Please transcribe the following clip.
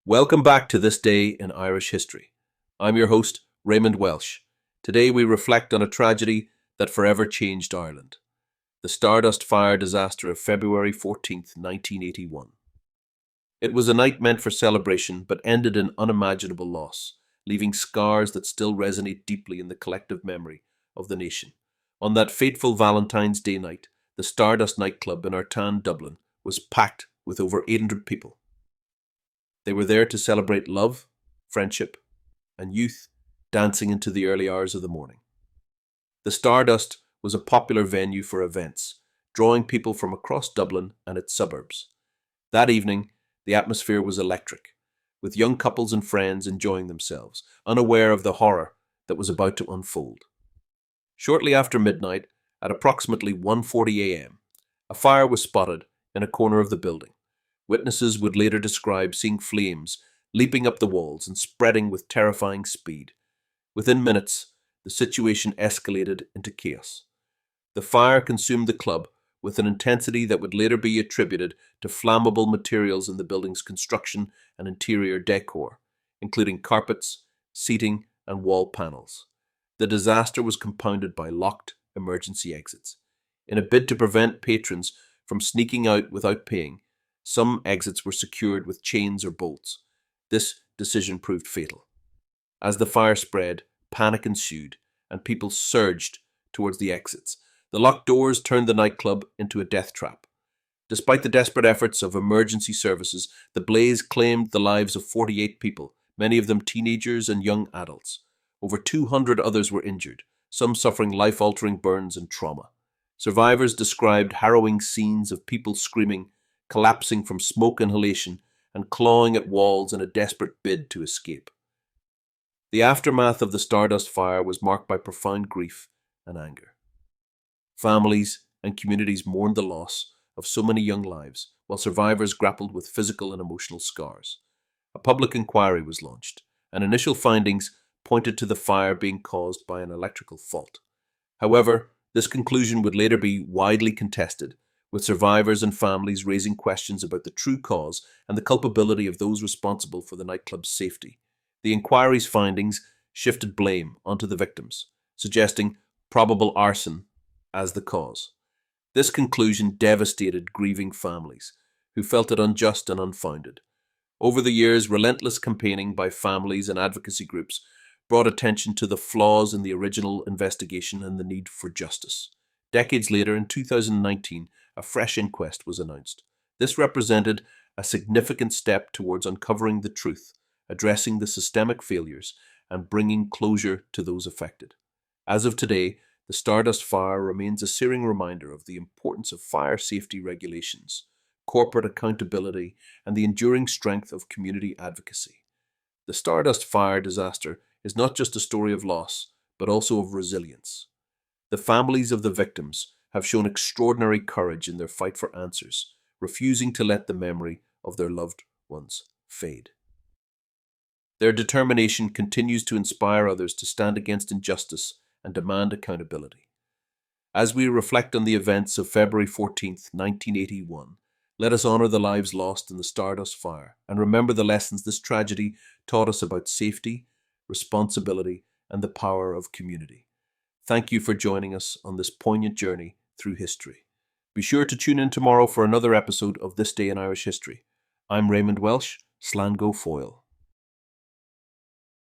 Welcome back to This Day in Irish History. I'm your host, Raymond Welsh. Today we reflect on a tragedy that forever changed Ireland. The Stardust fire disaster of February 14th, 1981. It was a night meant for celebration but ended in unimaginable loss, leaving scars that still resonate deeply in the collective memory of the nation. On that fateful Valentine's Day night, the Stardust nightclub in Artan, Dublin, was packed with over 800 people. They were there to celebrate love, friendship, and youth, dancing into the early hours of the morning. The Stardust was a popular venue for events, drawing people from across Dublin and its suburbs. That evening, the atmosphere was electric, with young couples and friends enjoying themselves, unaware of the horror that was about to unfold. Shortly after midnight, at approximately 1:40 a.m., a fire was spotted in a corner of the building. Witnesses would later describe seeing flames leaping up the walls and spreading with terrifying speed. Within minutes, the situation escalated into chaos. The fire consumed the club with an intensity that would later be attributed to flammable materials in the building's construction and interior decor, including carpets, seating, and wall panels. The disaster was compounded by locked emergency exits. In a bid to prevent patrons from sneaking out without paying, some exits were secured with chains or bolts. This decision proved fatal. As the fire spread, panic ensued, and people surged towards the exits. The locked doors turned the nightclub into a death trap. Despite the desperate efforts of emergency services, the blaze claimed the lives of 48 people, many of them teenagers and young adults. Over 200 others were injured, some suffering life-altering burns and trauma. Survivors described harrowing scenes of people screaming, collapsing from smoke inhalation, and clawing at walls in a desperate bid to escape. The aftermath of the Stardust fire was marked by profound grief and anger. Families and communities mourned the loss of so many young lives, while survivors grappled with physical and emotional scars. A public inquiry was launched, and initial findings pointed to the fire being caused by an electrical fault. However, this conclusion would later be widely contested, with survivors and families raising questions about the true cause and the culpability of those responsible for the nightclub's safety. The inquiry's findings shifted blame onto the victims, suggesting probable arson as the cause. This conclusion devastated grieving families, who felt it unjust and unfounded. Over the years, relentless campaigning by families and advocacy groups brought attention to the flaws in the original investigation and the need for justice. Decades later, in 2019, a fresh inquest was announced. This represented a significant step towards uncovering the truth, addressing the systemic failures, and bringing closure to those affected. As of today, the Stardust fire remains a searing reminder of the importance of fire safety regulations, corporate accountability, and the enduring strength of community advocacy. The Stardust fire disaster is not just a story of loss, but also of resilience. The families of the victims have shown extraordinary courage in their fight for answers, refusing to let the memory of their loved ones fade. Their determination continues to inspire others to stand against injustice and demand accountability. As we reflect on the events of February 14th, 1981, let us honor the lives lost in the Stardust fire and remember the lessons this tragedy taught us about safety, responsibility, and the power of community. Thank you for joining us on this poignant journey through history. Be sure to tune in tomorrow for another episode of This Day in Irish History. I'm Raymond Welsh, Slán go Foil.